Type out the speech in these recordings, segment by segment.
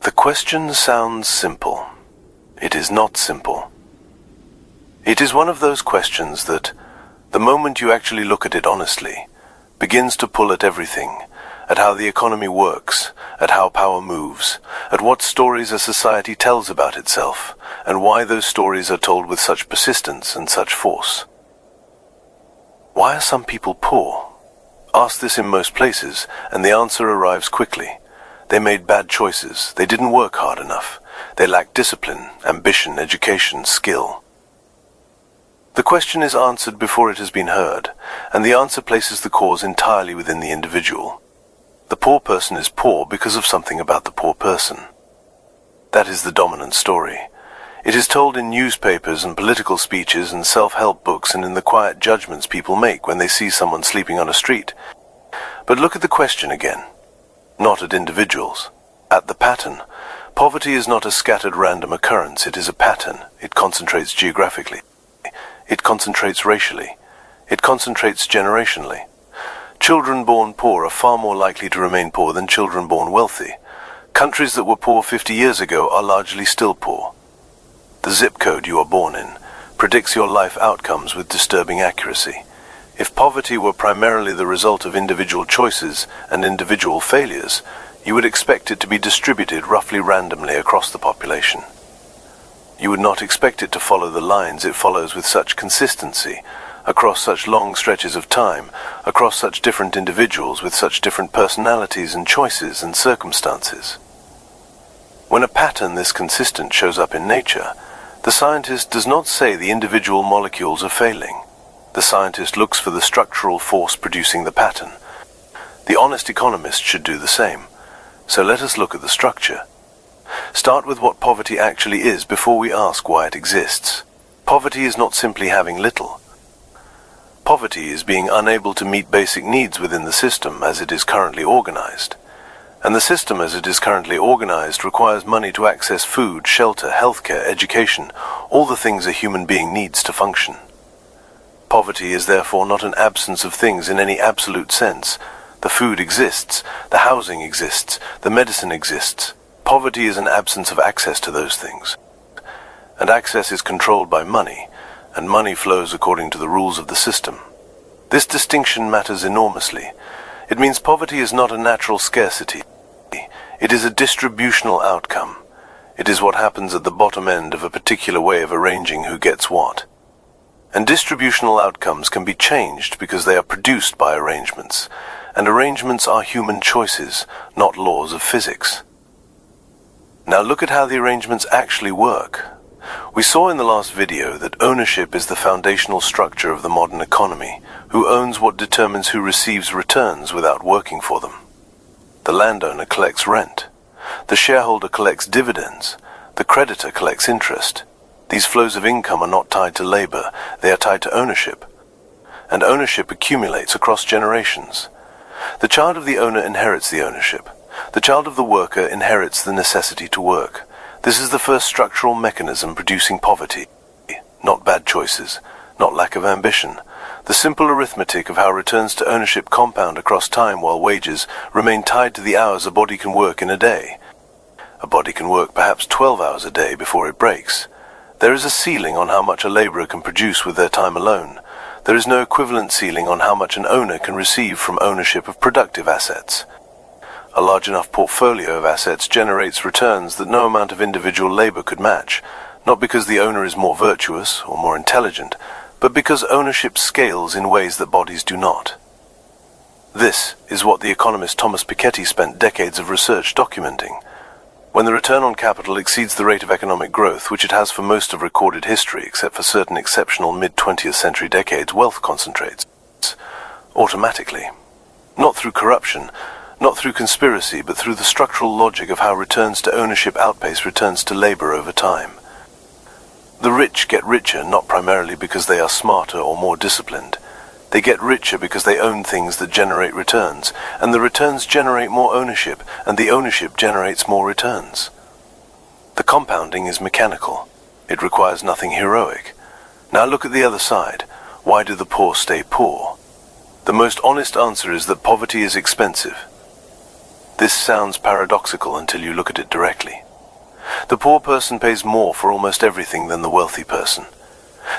The question sounds simple. It is not simple. It is one of those questions that, the moment you actually look at it honestly, begins to pull at everything, at how the economy works, at how power moves, at what stories a society tells about itself, and why those stories are told with such persistence and such force. Why are some people poor? Ask this in most places, and the answer arrives quickly. They made bad choices. They didn't work hard enough. They lacked discipline, ambition, education, skill. The question is answered before it has been heard, and the answer places the cause entirely within the individual. The poor person is poor because of something about the poor person. That is the dominant story. It is told in newspapers and political speeches and self-help books and in the quiet judgments people make when they see someone sleeping on a street. But look at the question again. Not at individuals. At the pattern. Poverty is not a scattered random occurrence. It is a pattern. It concentrates geographically. It concentrates racially. It concentrates generationally. Children born poor are far more likely to remain poor than children born wealthy. Countries that were poor 50 years ago are largely still poor. The zip code you are born in predicts your life outcomes with disturbing accuracy. If poverty were primarily the result of individual choices and individual failures, you would expect it to be distributed roughly randomly across the population. You would not expect it to follow the lines it follows with such consistency, across such long stretches of time, across such different individuals with such different personalities and choices and circumstances. When a pattern this consistent shows up in nature, the scientist does not say the individual molecules are failing. The scientist looks for the structural force producing the pattern. The honest economist should do the same. So let us look at the structure. Start with what poverty actually is before we ask why it exists. Poverty is not simply having little. Poverty is being unable to meet basic needs within the system as it is currently organized. And the system as it is currently organized requires money to access food, shelter, healthcare, education, all the things a human being needs to function. Poverty is therefore not an absence of things in any absolute sense. The food exists, the housing exists, the medicine exists. Poverty is an absence of access to those things. And access is controlled by money, and money flows according to the rules of the system. This distinction matters enormously. It means poverty is not a natural scarcity. It is a distributional outcome. It is what happens at the bottom end of a particular way of arranging who gets what. And distributional outcomes can be changed because they are produced by arrangements, and arrangements are human choices, not laws of physics. Now look at how the arrangements actually work. We saw in the last video that ownership is the foundational structure of the modern economy. Who owns what determines who receives returns without working for them. The landowner collects rent. The shareholder collects dividends. The creditor collects interest. These flows of income are not tied to labor, they are tied to ownership. And ownership accumulates across generations. The child of the owner inherits the ownership. The child of the worker inherits the necessity to work. This is the first structural mechanism producing poverty. Not bad choices, not lack of ambition. The simple arithmetic of how returns to ownership compound across time while wages remain tied to the hours a body can work in a day. A body can work perhaps 12 hours a day before it breaks. There is a ceiling on how much a laborer can produce with their time alone. There is no equivalent ceiling on how much an owner can receive from ownership of productive assets. A large enough portfolio of assets generates returns that no amount of individual labor could match, not because the owner is more virtuous or more intelligent, but because ownership scales in ways that bodies do not. This is what the economist Thomas Piketty spent decades of research documenting. When the return on capital exceeds the rate of economic growth, which it has for most of recorded history, except for certain exceptional mid-20th century decades, wealth concentrates. Automatically. Not through corruption, not through conspiracy, but through the structural logic of how returns to ownership outpace returns to labor over time. The rich get richer not primarily because they are smarter or more disciplined. They get richer because they own things that generate returns, and the returns generate more ownership, and the ownership generates more returns. The compounding is mechanical. It requires nothing heroic. Now look at the other side. Why do the poor stay poor? The most honest answer is that poverty is expensive. This sounds paradoxical until you look at it directly. The poor person pays more for almost everything than the wealthy person.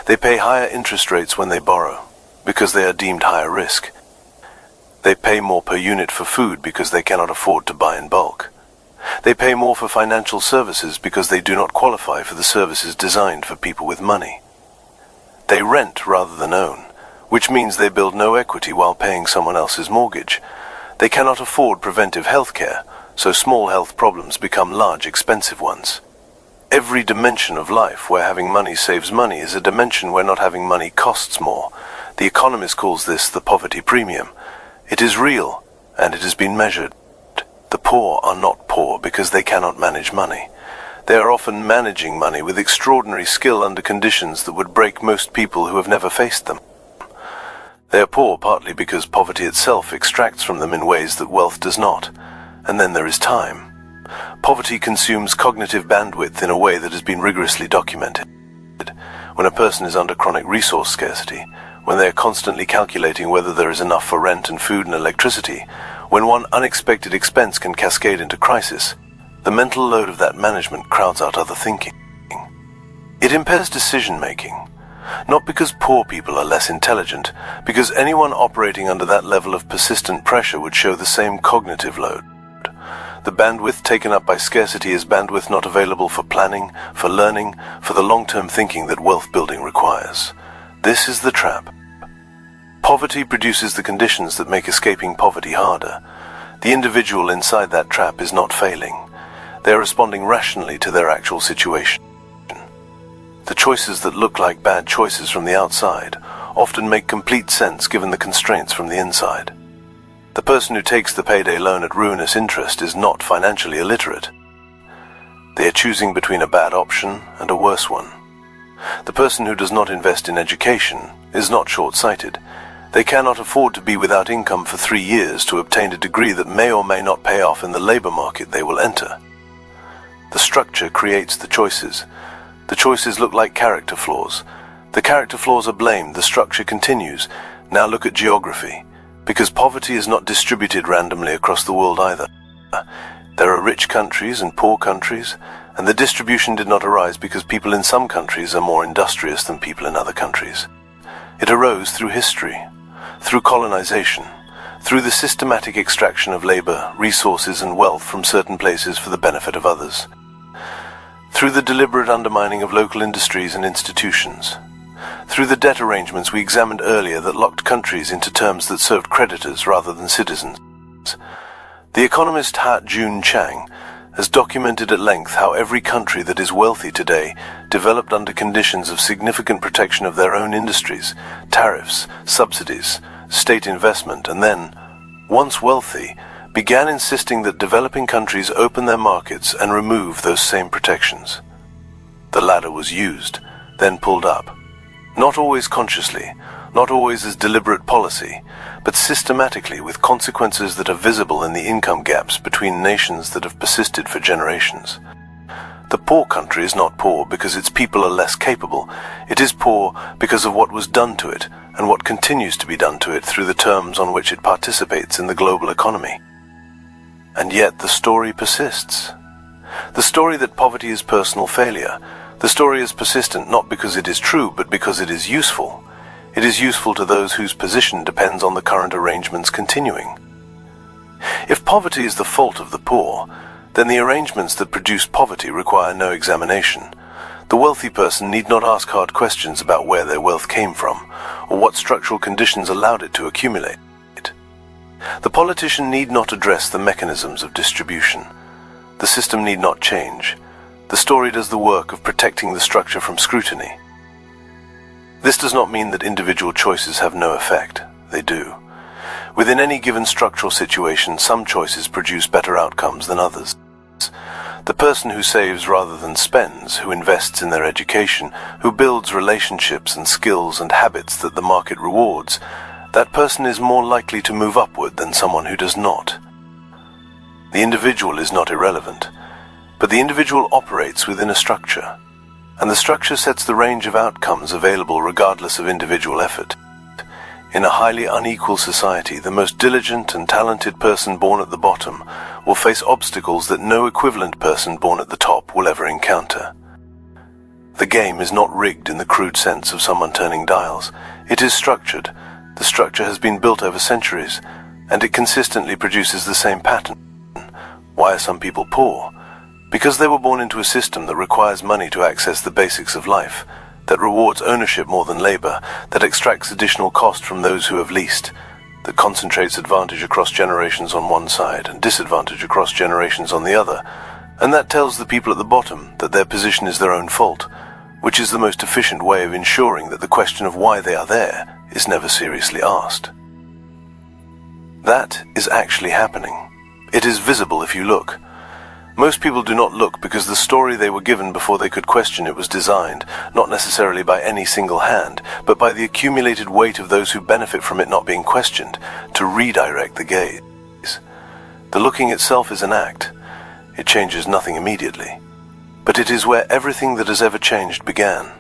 They pay higher interest rates when they borrow, because they are deemed higher risk. They pay more per unit for food because they cannot afford to buy in bulk. They pay more for financial services because they do not qualify for the services designed for people with money. They rent rather than own, which means they build no equity while paying someone else's mortgage. They cannot afford preventive health care, so small health problems become large, expensive ones. Every dimension of life where having money saves money is a dimension where not having money costs more. The economist calls this the poverty premium. It is real, and it has been measured. The poor are not poor because they cannot manage money. They are often managing money with extraordinary skill under conditions that would break most people who have never faced them. They are poor partly because poverty itself extracts from them in ways that wealth does not. And then there is time. Poverty consumes cognitive bandwidth in a way that has been rigorously documented. When a person is under chronic resource scarcity, when they are constantly calculating whether there is enough for rent and food and electricity, when one unexpected expense can cascade into crisis, the mental load of that management crowds out other thinking. It impairs decision-making, not because poor people are less intelligent, because anyone operating under that level of persistent pressure would show the same cognitive load. The bandwidth taken up by scarcity is bandwidth not available for planning, for learning, for the long-term thinking that wealth building requires. This is the trap. Poverty produces the conditions that make escaping poverty harder. The individual inside that trap is not failing. They are responding rationally to their actual situation. The choices that look like bad choices from the outside often make complete sense given the constraints from the inside. The person who takes the payday loan at ruinous interest is not financially illiterate. They are choosing between a bad option and a worse one. The person who does not invest in education is not short-sighted. They cannot afford to be without income for 3 years to obtain a degree that may or may not pay off in the labor market they will enter. The structure creates the choices. The choices look like character flaws. The character flaws are blamed. The structure continues. Now look at geography. Because poverty is not distributed randomly across the world either. There are rich countries and poor countries, and the distribution did not arise because people in some countries are more industrious than people in other countries. It arose through history, through colonization, through the systematic extraction of labor, resources, and wealth from certain places for the benefit of others, through the deliberate undermining of local industries and institutions, through the debt arrangements we examined earlier that locked countries into terms that served creditors rather than citizens. The economist Ha-Joon Chang has documented at length how every country that is wealthy today developed under conditions of significant protection of their own industries, tariffs, subsidies, state investment, and then, once wealthy, began insisting that developing countries open their markets and remove those same protections. The ladder was used, then pulled up. Not always consciously, not always as deliberate policy, but systematically with consequences that are visible in the income gaps between nations that have persisted for generations. The poor country is not poor because its people are less capable. It is poor because of what was done to it and what continues to be done to it through the terms on which it participates in the global economy. And yet the story persists. The story that poverty is personal failure. The story is persistent not because it is true, but because it is useful. It is useful to those whose position depends on the current arrangements continuing. If poverty is the fault of the poor, then the arrangements that produce poverty require no examination. The wealthy person need not ask hard questions about where their wealth came from, or what structural conditions allowed it to accumulate. The politician need not address the mechanisms of distribution. The system need not change. The story does the work of protecting the structure from scrutiny. This does not mean that individual choices have no effect. They do. Within any given structural situation, some choices produce better outcomes than others. The person who saves rather than spends, who invests in their education, who builds relationships and skills and habits that the market rewards, that person is more likely to move upward than someone who does not. The individual is not irrelevant, but the individual operates within a structure, and the structure sets the range of outcomes available regardless of individual effort. In a highly unequal society, the most diligent and talented person born at the bottom will face obstacles that no equivalent person born at the top will ever encounter. The game is not rigged in the crude sense of someone turning dials. It is structured. The structure has been built over centuries, and it consistently produces the same pattern. Why are some people poor? Because they were born into a system that requires money to access the basics of life, that rewards ownership more than labor, that extracts additional cost from those who have least, that concentrates advantage across generations on one side and disadvantage across generations on the other, and that tells the people at the bottom that their position is their own fault, which is the most efficient way of ensuring that the question of why they are there is never seriously asked. That is actually happening. It is visible if you look. Most people do not look because the story they were given before they could question it was designed, not necessarily by any single hand, but by the accumulated weight of those who benefit from it not being questioned, to redirect the gaze. The looking itself is an act. It changes nothing immediately. But it is where everything that has ever changed began.